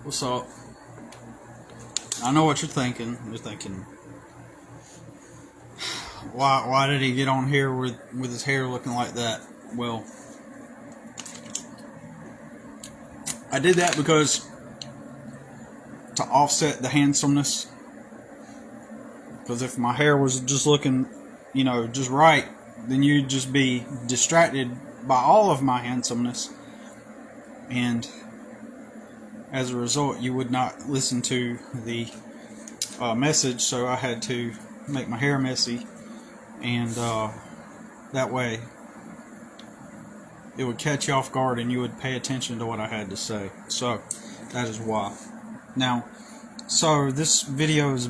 What's up? I know what you're thinking. You're thinking, why did he get on here with his hair looking like that? Well, I did that because to offset the handsomeness. Because if my hair was just looking, just right, then you'd just be distracted by all of my handsomeness. And as a result, you would not listen to the message, so I had to make my hair messy, and that way it would catch you off guard and you would pay attention to what I had to say. So that is why. Now, so this video is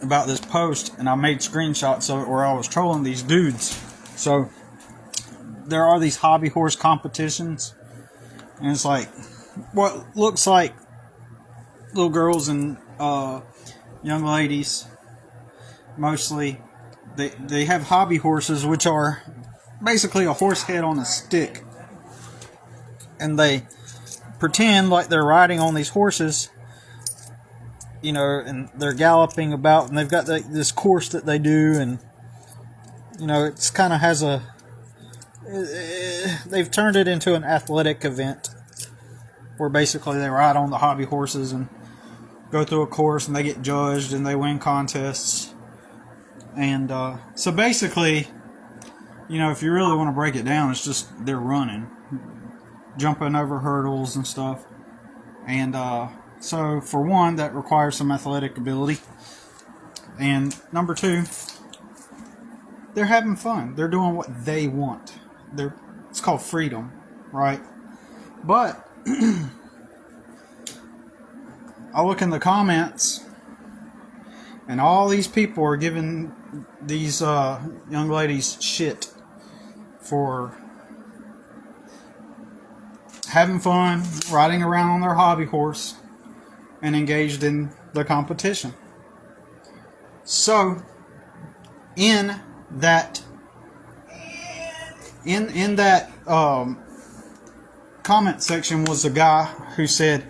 about this post, and I made screenshots of it where I was trolling these dudes. So there are these hobby horse competitions, and it's like what looks like little girls and young ladies, mostly. They have hobby horses, which are basically a horse head on a stick, and they pretend like they're riding on these horses, and they're galloping about, and they've got this course that they do, and it's kind of has they've turned it into an athletic event where basically they ride on the hobby horses and go through a course, and they get judged and they win contests. And so basically, if you really want to break it down, it's just they're running, jumping over hurdles and stuff. And so for one, that requires some athletic ability. And number two, they're having fun. They're doing what they want. It's called freedom, right? But I look in the comments, and all these people are giving these young ladies shit for having fun, riding around on their hobby horse, and engaged in the competition. So, in that comment section was a guy who said,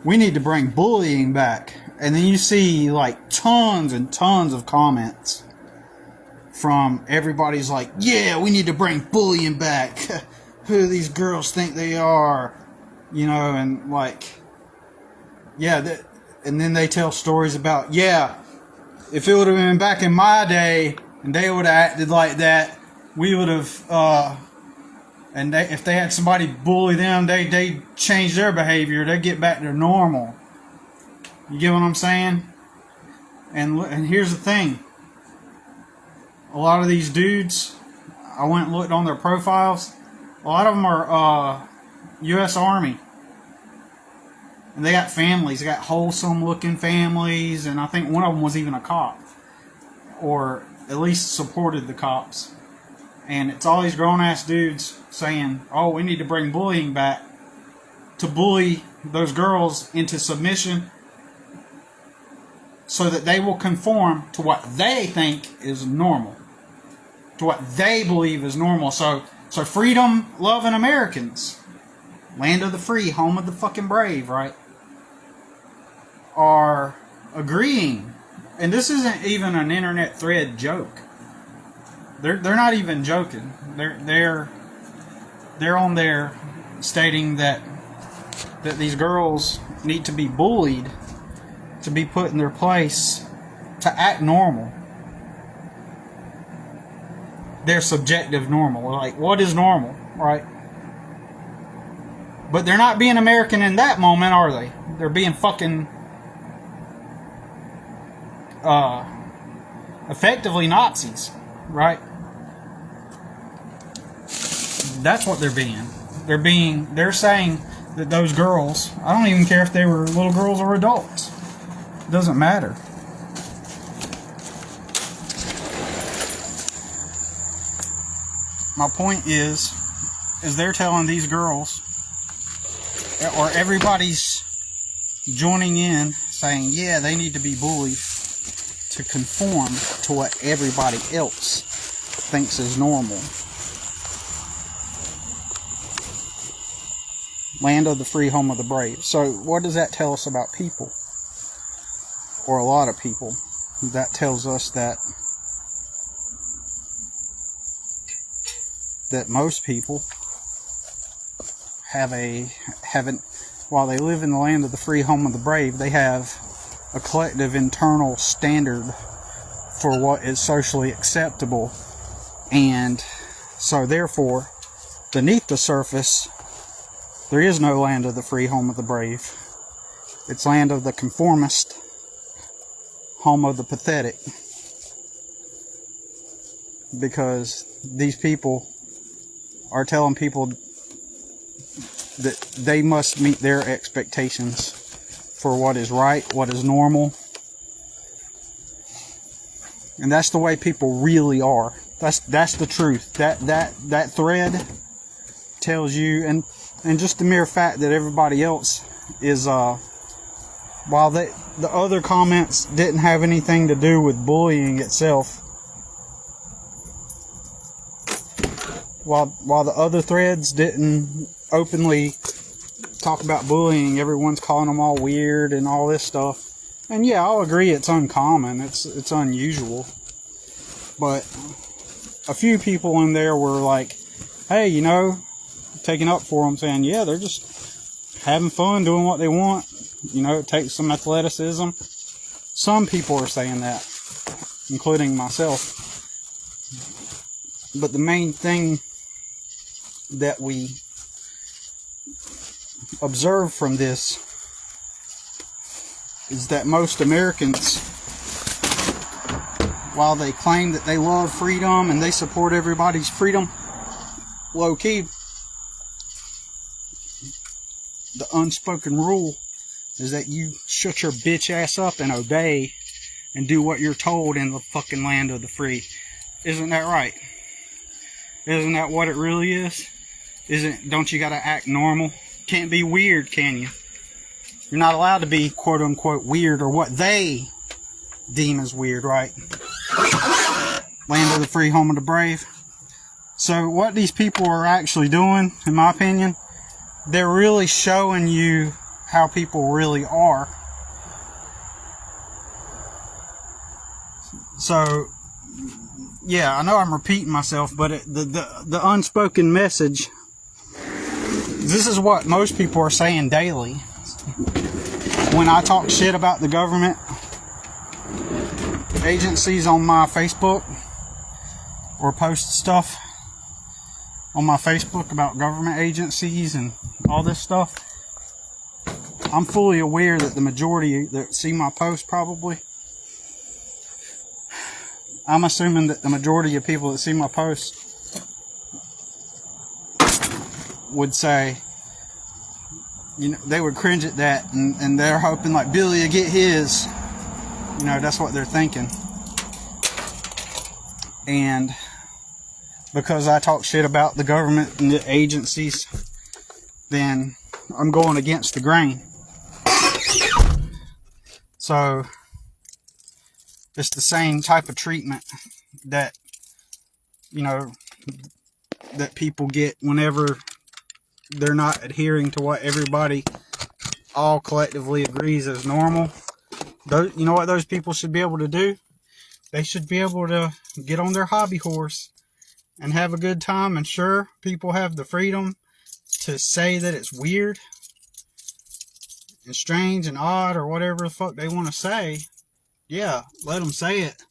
"We need to bring bullying back." And then you see like tons and tons of comments from everybody's like, "Yeah, we need to bring bullying back. Who do these girls think they are?" And like, yeah, and then they tell stories about, yeah, if it would have been back in my day and they would have acted like that, we would have, and if they had somebody bully them, they change their behavior, they get back to normal. You get what I'm saying? And here's the thing. A lot of these dudes, I went and looked on their profiles. A lot of them are U.S. Army. And they got families. They got wholesome looking families. And I think one of them was even a cop. Or at least supported the cops. And it's all these grown ass dudes saying, "Oh, we need to bring bullying back to bully those girls into submission so that they will conform to what they think is normal, to what they believe is normal." So freedom loving Americans, land of the free, home of the fucking brave, right, are agreeing. And this isn't even an internet thread joke. They're not even joking. They're on there stating that these girls need to be bullied to be put in their place to act normal. Their subjective normal. Like, what is normal, right? But they're not being American in that moment, are they? They're being fucking effectively Nazis, right? That's what they're being. They're saying that those girls, I don't even care if they were little girls or adults. It doesn't matter. My point is they're telling these girls, or everybody's joining in saying, yeah, they need to be bullied to conform to what everybody else thinks is normal. land of the free, home of the brave. So what does that tell us about people? Or a lot of people? That tells us that most people haven't, while they live in the land of the free, home of the brave, they have a collective internal standard for what is socially acceptable. And so therefore, beneath the surface, there is no land of the free, home of the brave. It's land of the conformist, home of the pathetic. Because these people are telling people that they must meet their expectations for what is right, what is normal. And that's the way people really are. That's the truth. That thread tells you, and just the mere fact that everybody else is, while the other comments didn't have anything to do with bullying itself, while the other threads didn't openly talk about bullying, everyone's calling them all weird and all this stuff. And yeah, I'll agree it's uncommon, it's unusual. But a few people in there were like, hey, you know, taking up for them, saying, yeah, they're just having fun, doing what they want. You know, it takes some athleticism. Some people are saying that, including myself. But the main thing that we observe from this is that most Americans, while they claim that they love freedom and they support everybody's freedom, low-key, the unspoken rule is that you shut your bitch ass up and obey and do what you're told in the fucking land of the free. Isn't that right? Isn't that what it really is? Don't you gotta act normal? Can't be weird, can you? You're not allowed to be quote unquote weird, or what they deem as weird, right? Land of the free, home of the brave. So what these people are actually doing, in my opinion, they're really showing you how people really are. So, yeah, I know I'm repeating myself, but the unspoken message, this is what most people are saying daily. When I talk shit about the government agencies on my Facebook, or post stuff on my Facebook about government agencies and all this stuff, I'm fully aware that the majority that see my post, probably, I'm assuming that the majority of people that see my post would say, you know, they would cringe at that, and they're hoping like Billy will get his. You know, that's what they're thinking. And because I talk shit about the government and the agencies, then I'm going against the grain. So it's the same type of treatment that, you know, that people get whenever they're not adhering to what everybody all collectively agrees is normal. You know what those people should be able to do? They should be able to get on their hobby horse and have a good time. And sure, people have the freedom to say that it's weird and strange and odd or whatever the fuck they want to say. Yeah, let them say it.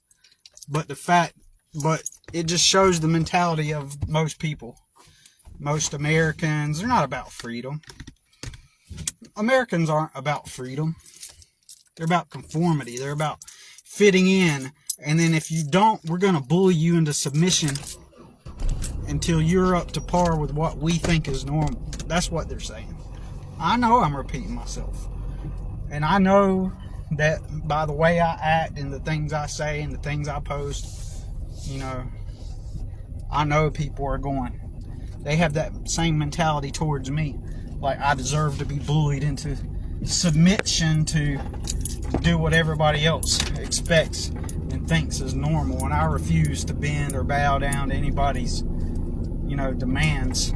But it just shows the mentality of most people. Most Americans, they're not about freedom. Americans aren't about freedom. They're about conformity. They're about fitting in. And then if you don't, we're going to bully you into submission until you're up to par with what we think is normal. That's what they're saying. I know I'm repeating myself. And I know that by the way I act and the things I say and the things I post, you know, I know people are going. They have that same mentality towards me. Like I deserve to be bullied into submission to do what everybody else expects and thinks is normal. And I refuse to bend or bow down to anybody's, you know, demands.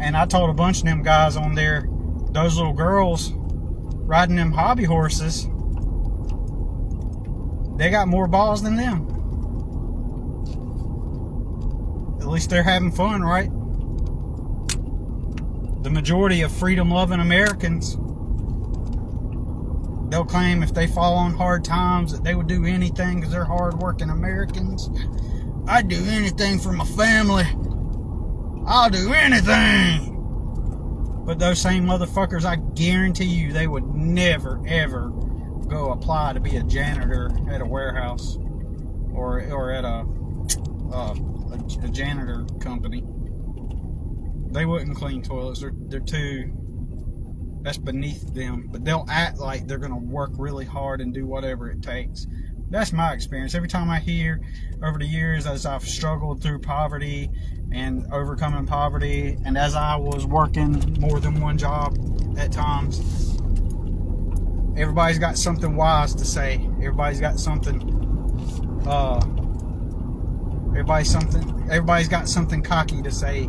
And I told a bunch of them guys on there, those little girls riding them hobby horses, they got more balls than them. At least they're having fun, right? The majority of freedom-loving Americans, they'll claim if they fall on hard times that they would do anything because they're hard-working Americans. I'd do anything for my family. I'll do anything. But those same motherfuckers, I guarantee you, they would never, ever go apply to be a janitor at a warehouse or at a janitor company. They wouldn't clean toilets. They're too... That's beneath them. But they'll act like they're going to work really hard and do whatever it takes. That's my experience. Every time I hear over the years, as I've struggled through poverty and overcoming poverty, and as I was working more than one job at times, everybody's got something wise to say. Everybody's got something everybody's got something cocky to say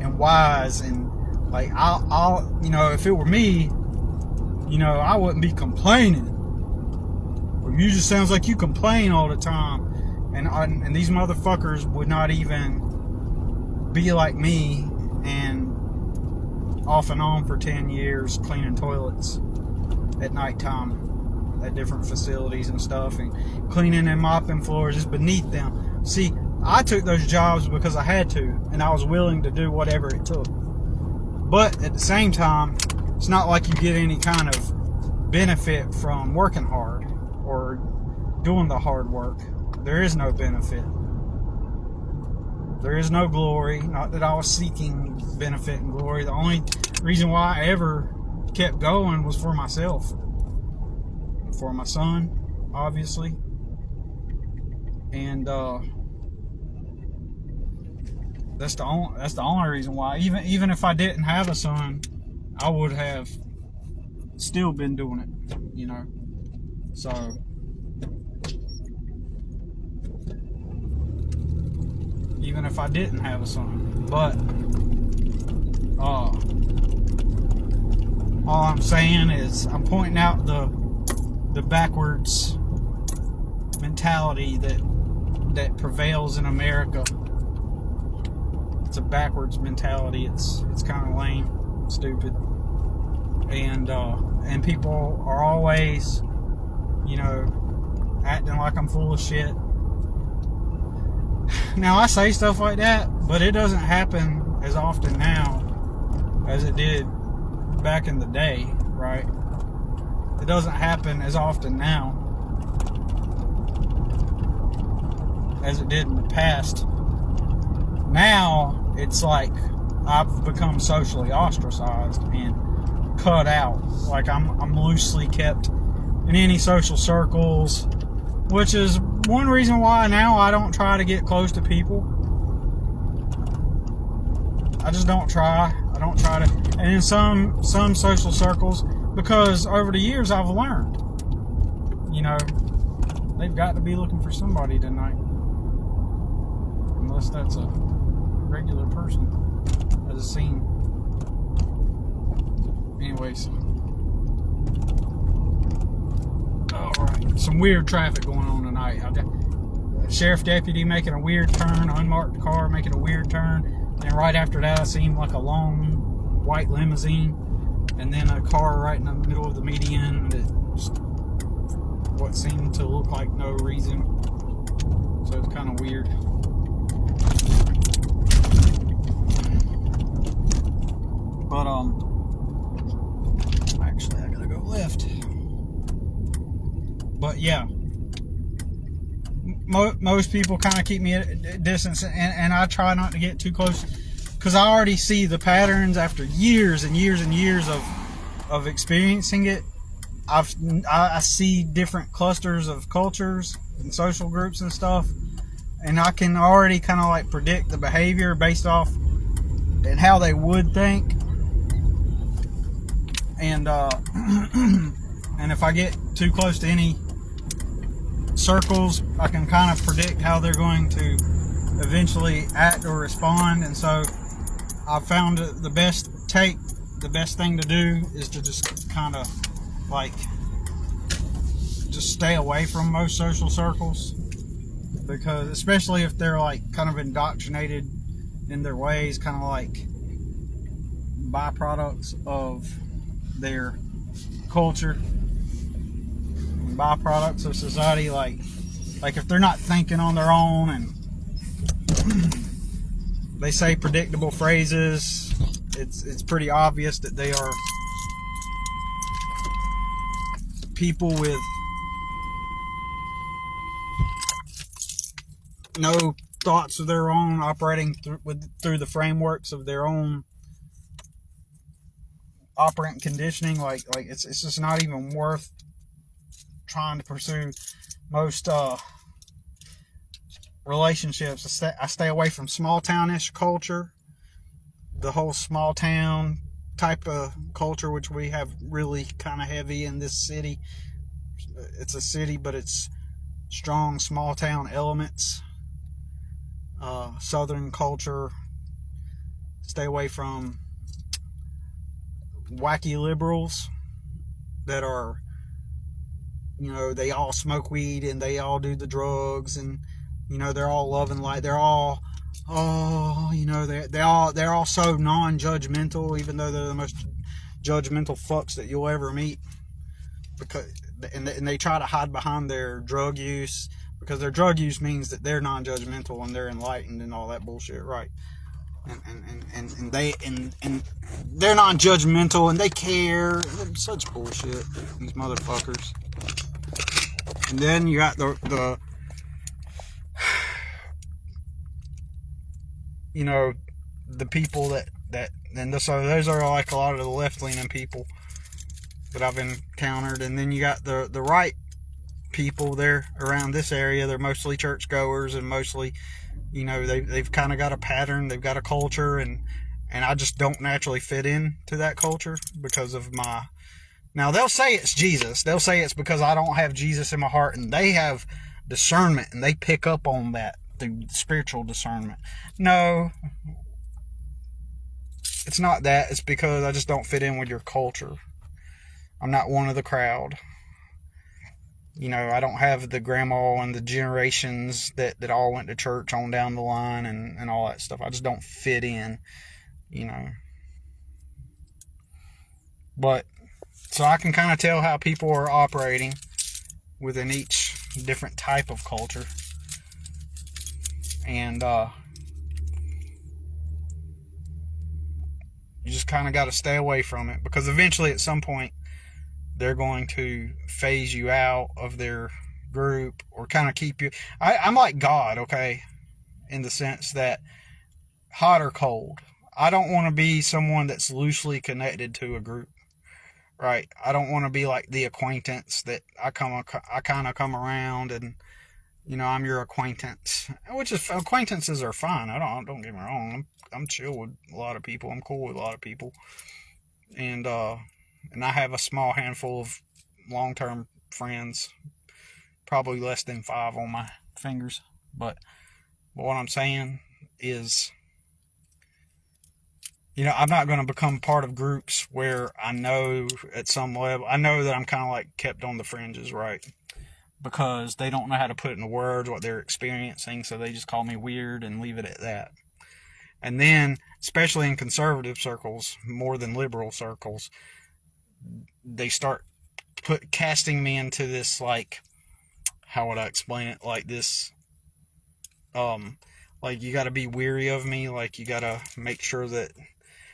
and wise, and like I'll you know, if it were me, you know, I wouldn't be complaining. You just sounds like you complain all the time, and these motherfuckers would not even be like me and off and on for 10 years cleaning toilets at nighttime at different facilities and stuff, and cleaning and mopping floors is beneath them. See, I took those jobs because I had to, and I was willing to do whatever it took. But at the same time, it's not like you get any kind of benefit from working hard or doing the hard work. There is no benefit. There is no glory. Not that I was seeking benefit and glory. The only reason why I ever kept going was for myself. For my son, obviously. And that's the only reason why. Even if I didn't have a son, I would have still been doing it, you know. So even if I didn't have a son, but all I'm saying is I'm pointing out the backwards mentality that prevails in America. It's a backwards mentality. It's kind of lame, stupid, and people are always, you know, acting like I'm full of shit. Now, I say stuff like that, but it doesn't happen as often now as it did back in the day, right? It doesn't happen as often now as it did in the past. Now, it's like I've become socially ostracized and cut out. Like I'm loosely kept in any social circles, which is one reason why now I don't try to get close to people. I just don't try. I don't try to. And in some social circles, because over the years I've learned, you know, they've got to be looking for somebody tonight. Unless that's a regular person as a scene. Anyways. Alright, some weird traffic going on tonight. Sheriff deputy making a weird turn, unmarked car making a weird turn, and right after that I seen like a long white limousine, and then a car right in the middle of the median that just what seemed to look like no reason. So it's kind of weird. But actually I gotta go left. But yeah, most people kind of keep me at a distance, and I try not to get too close, because I already see the patterns after years and years and years of experiencing it. I see different clusters of cultures and social groups and stuff, and I can already kind of like predict the behavior based off and how they would think. And and if I get too close to any circles, I can kind of predict how they're going to eventually act or respond. And so I found the best thing to do is to just kind of like just stay away from most social circles, because especially if they're like kind of indoctrinated in their ways, kind of like byproducts of their culture, byproducts of society, like if they're not thinking on their own and they say predictable phrases, it's pretty obvious that they are people with no thoughts of their own, operating through the frameworks of their own operant conditioning. Like it's just not even worth trying to pursue most relationships. I stay away from small townish culture, the whole small town type of culture, which we have really kind of heavy in this city. It's a city, but it's strong small town elements. Southern culture. Stay away from wacky liberals that are, they all smoke weed and they all do the drugs, and they're all loving light. They're all they're all so non-judgmental, even though they're the most judgmental fucks that you'll ever meet. Because and they try to hide behind their drug use, because their drug use means that they're non-judgmental and they're enlightened and all that bullshit, right? And they're non-judgmental and they care. Such bullshit, these motherfuckers. And then you got the people so those are like a lot of the left-leaning people that I've encountered. And then you got the right people there around this area. They're mostly churchgoers and mostly, they've kind of got a pattern, they've got a culture, and I just don't naturally fit into that culture because of now they'll say it's Jesus. They'll say it's because I don't have Jesus in my heart, and they have discernment and they pick up on that through spiritual discernment. No, it's not that. It's because I just don't fit in with your culture. I'm not one of the crowd. I don't have the grandma and the generations that all went to church on down the line and all that stuff. I just don't fit in, But, so I can kind of tell how people are operating within each different type of culture. And, you just kind of got to stay away from it, because eventually at some point they're going to phase you out of their group or kind of keep you. I'm like God, okay, in the sense that hot or cold. I don't want to be someone that's loosely connected to a group, right? I don't want to be like the acquaintance that I kind of come around and I'm your acquaintance, which is, acquaintances are fine. Don't get me wrong. I'm chill with a lot of people. I'm cool with a lot of people, and I have a small handful of long-term friends, probably less than 5 on my fingers. But what I'm saying is, I'm not going to become part of groups where I know at some level, I know that I'm kind of like kept on the fringes, right? Because they don't know how to put into words what they're experiencing, so they just call me weird and leave it at that. And then, especially in conservative circles, more than liberal circles, they start casting me into this, like, how would I explain it? Like this, like you got to be weary of me. Like you got to make sure that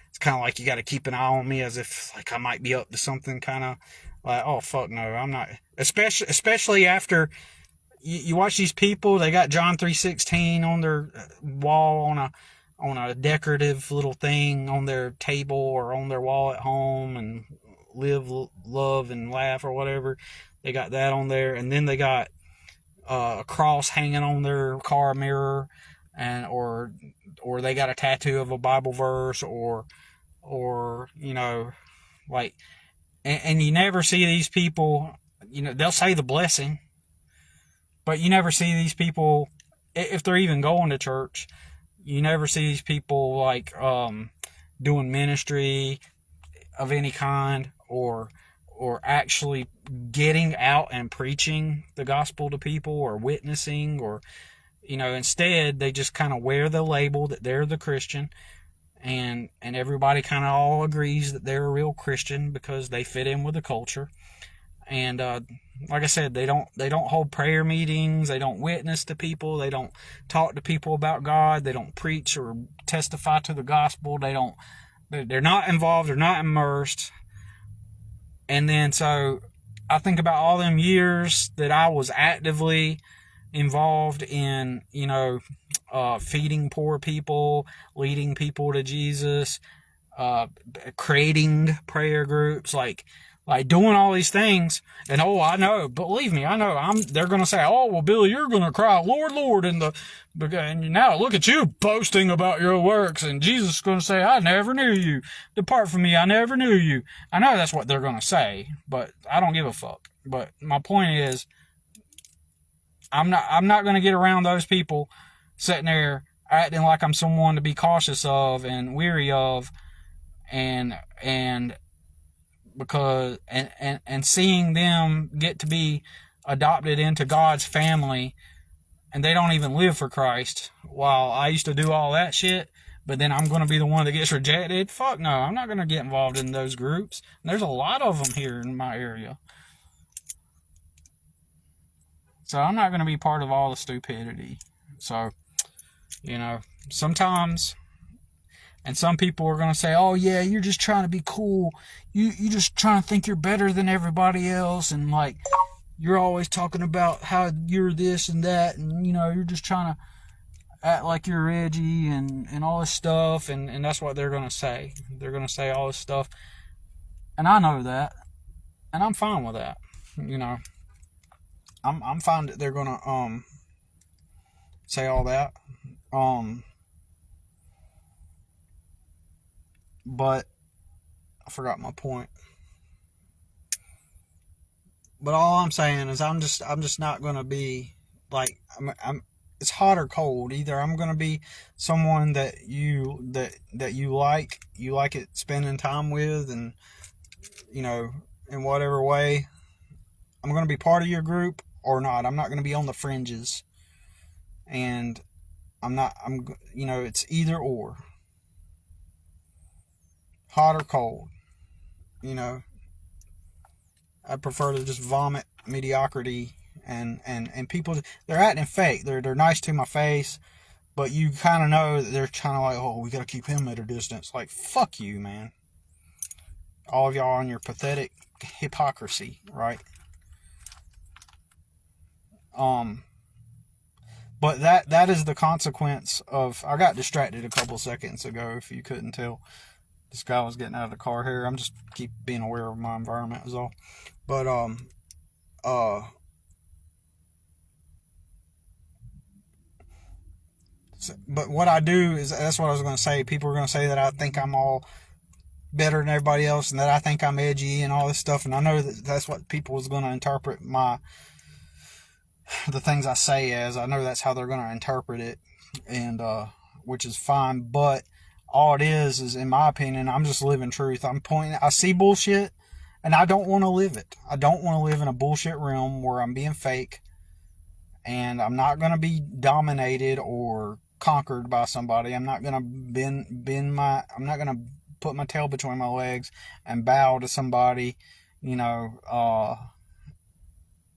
it's kind of like you got to keep an eye on me, as if like I might be up to something. Kind of like, oh fuck no, I'm not. Especially after you watch these people, they got John 3:16 on their wall on a decorative little thing on their table or on their wall at home, and live, love, and laugh or whatever. They got that on there, and then they got a cross hanging on their car mirror, and or they got a tattoo of a Bible verse, or like, and you never see these people. They'll say the blessing, but you never see these people, if they're even going to church. You never see these people like doing ministry of any kind, or actually getting out and preaching the gospel to people, or witnessing, or instead they just kind of wear the label that they're the Christian, and everybody kind of all agrees that they're a real Christian because they fit in with the culture. And like I said, they don't hold prayer meetings, they don't witness to people, they don't talk to people about God, they don't preach or testify to the gospel, they're not involved, they're not immersed. And then so I think about all them years that I was actively involved in, feeding poor people, leading people to Jesus, creating prayer groups, like doing all these things. And I know, believe me, I know they're going to say, oh, well, Billy, you're going to cry, Lord, Lord, and now look at you boasting about your works. And Jesus is going to say, I never knew you. Depart from me, I never knew you. I know that's what they're going to say, but I don't give a fuck. But my point is, I'm not going to get around those people sitting there acting like I'm someone to be cautious of and weary of, and because and seeing them get to be adopted into God's family, and they don't even live for Christ, while I used to do all that shit, but then I'm going to be the one that gets rejected. Fuck no, I'm not going to get involved in those groups. And there's a lot of them here in my area. So I'm not going to be part of all the stupidity. So, sometimes, and some people are going to say, oh yeah, you're just trying to be cool. You just trying to think you're better than everybody else. And like, you're always talking about how you're this and that. And you're just trying to act like you're edgy and all this stuff. And that's what they're going to say. They're going to say all this stuff. And I know that. And I'm fine with that. I'm fine that they're gonna say all that. But I forgot my point. But all I'm saying is I'm just not gonna be like it's hot or cold. Either I'm gonna be someone that you like it spending time with, and in whatever way, I'm gonna be part of your group or not. I'm not going to be on the fringes, and it's either or, hot or cold. I prefer to just vomit mediocrity, and people, they're acting fake. They're nice to my face, but you kind of know that they're kind of like, oh, we got to keep him at a distance. Like, fuck you, man. All of y'all on your pathetic hypocrisy, right? But that is the consequence of, I got distracted a couple seconds ago, if you couldn't tell. This guy was getting out of the car here. I'm just keep being aware of my environment is all. But but what I do is, that's what I was going to say. People are going to say that I think I'm all better than everybody else, and that I think I'm edgy and all this stuff. And I know that that's what people is going to interpret the things I say as. I know that's how they're going to interpret it, and which is fine. But all it is in my opinion, I'm just living truth. I see bullshit, and I don't want to live it. I don't want to live in a bullshit realm where I'm being fake, and I'm not going to be dominated or conquered by somebody. I'm not going to I'm not going to put my tail between my legs and bow to somebody,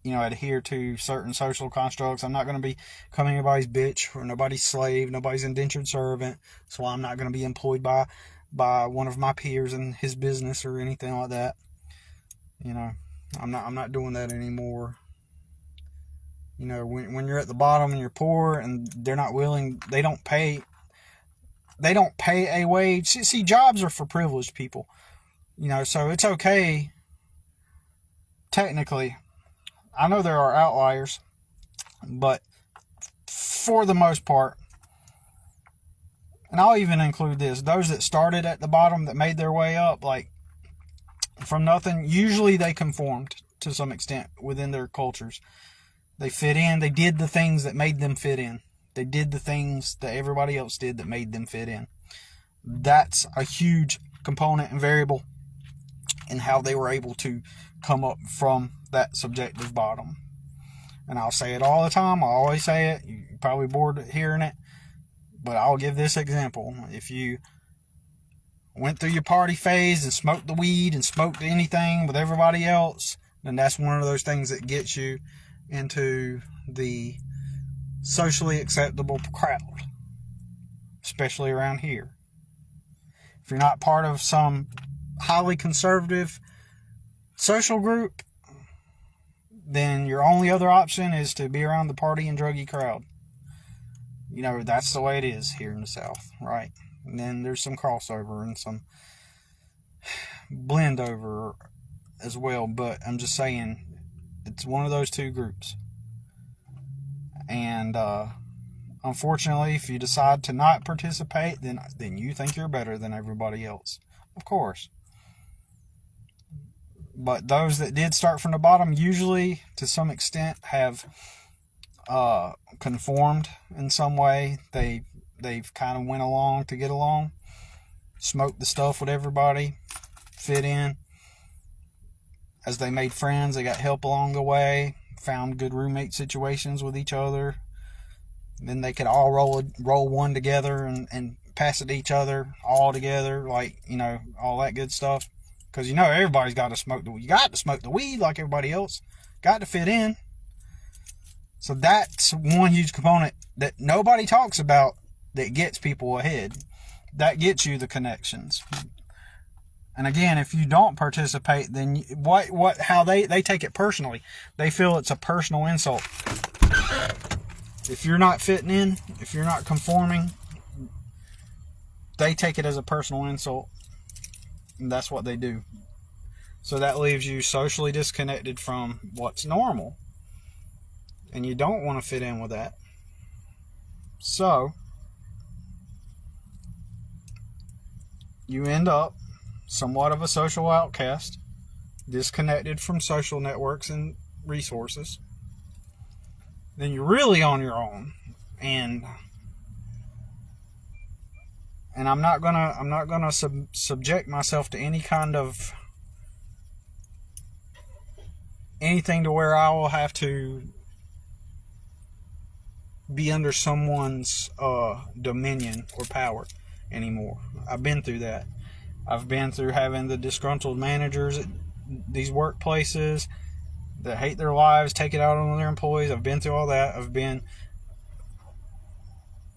adhere to certain social constructs. I'm not going to become anybody's bitch or nobody's slave, nobody's indentured servant. So I'm not going to be employed by one of my peers in his business or anything like that. I'm not doing that anymore. When you're at the bottom and you're poor and they're not willing, they don't pay a wage. See, jobs are for privileged people, so it's okay. Technically, I know there are outliers, but for the most part, and I'll even include this, those that started at the bottom that made their way up, like from nothing, usually they conformed to some extent within their cultures. They fit in. They did the things that made them fit in. They did the things that everybody else did that made them fit in. That's a huge component and variable in how they were able to come up from that subjective bottom. And I'll say it all the time. I always say it. You're probably bored of hearing it. But I'll give this example. If you went through your party phase and smoked the weed and smoked anything with everybody else, then that's one of those things that gets you into the socially acceptable crowd, especially around here. If you're not part of some highly conservative social group, then your only other option is to be around the party and druggy crowd. You know, that's the way it is here in the South, right? And then there's some crossover and some blend over as well, but I'm just saying it's one of those two groups. And unfortunately, if you decide to not participate, then you think you're better than everybody else, of course. But those that did start from the bottom usually, to some extent, have conformed in some way. They've kind of went along to get along, smoked the stuff with everybody, fit in. As they made friends, they got help along the way, found good roommate situations with each other. Then they could all roll one together and pass it to each other all together, like, you know, all that good stuff. Because, you know, everybody's got to smoke the weed. You got to smoke the weed like everybody else. Got to fit in. So that's one huge component that nobody talks about that gets people ahead. That gets you the connections. And again, if you don't participate, then how they take it personally. They feel it's a personal insult. If you're not fitting in, if you're not conforming, they take it as a personal insult. And that's what they do. So that leaves you socially disconnected from what's normal. And you don't want to fit in with that. So you end up somewhat of a social outcast, disconnected from social networks and resources. Then you're really on your own. And I'm not gonna subject myself to any kind of anything to where I will have to be under someone's dominion or power anymore. I've been through that. I've been through having the disgruntled managers at these workplaces that hate their lives, take it out on their employees. I've been through all that.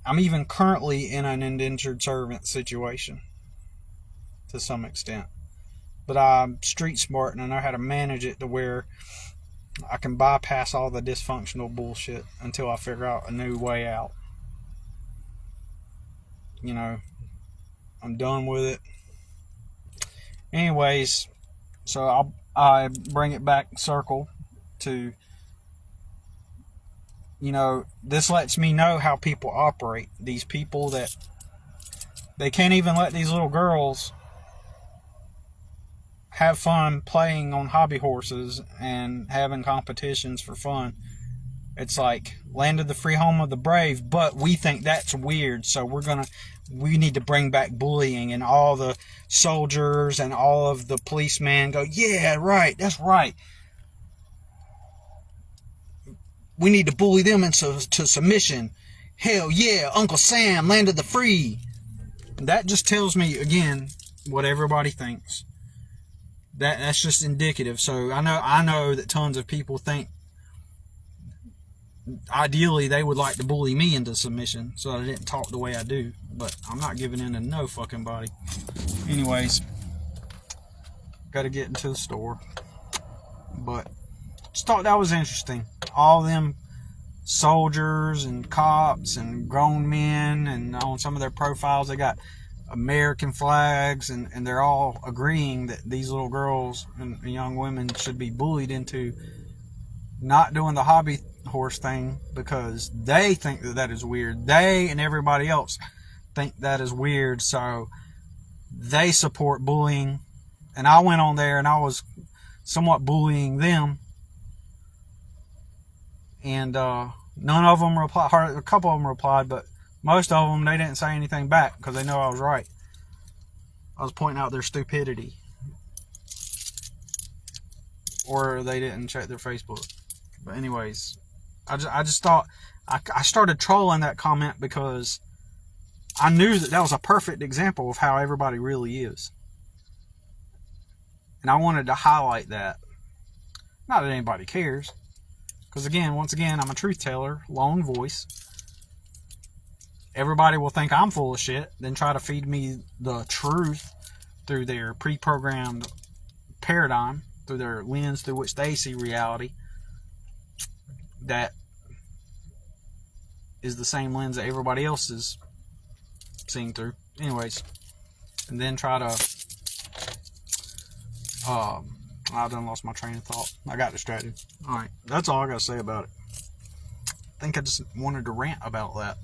I'm even currently in an indentured servant situation to some extent. But I'm street smart and I know how to manage it to where I can bypass all the dysfunctional bullshit until I figure out a new way out. You know, I'm done with it. Anyways, so I bring it back circle to, you know, this lets me know how people operate. These people that they can't even let these little girls have fun playing on hobby horses and having competitions for fun. It's like land of the free, home of the brave, but we think that's weird, so we need to bring back bullying, and all the soldiers and all of the policemen go, yeah, right, that's right. We need to bully them into submission. Hell yeah, Uncle Sam, land of the free. That just tells me, again, what everybody thinks. That's just indicative. So I know that tons of people think ideally they would like to bully me into submission so that I didn't talk the way I do, but I'm not giving in to no fucking body. Anyways, gotta get into the store. But just thought that was interesting. All them soldiers and cops and grown men, and on some of their profiles they got American flags, and they're all agreeing that these little girls and young women should be bullied into not doing the hobby horse thing because they think that is weird. They and everybody else think that is weird, so they support bullying. And I went on there and I was somewhat bullying them, and none of them replied. A couple of them replied, but most of them, they didn't say anything back because they know I was right. I was pointing out their stupidity. Or they didn't check their Facebook. But anyways, I just thought, I started trolling that comment because I knew that was a perfect example of how everybody really is. And I wanted to highlight that. Not that anybody cares. Because once again, I'm a truth teller, lone voice. Everybody will think I'm full of shit, then try to feed me the truth through their pre-programmed paradigm, through their lens through which they see reality. That is the same lens that everybody else is seeing through. Anyways, and then try to I done lost my train of thought. I got distracted. Alright, that's all I gotta say about it. I think I just wanted to rant about that.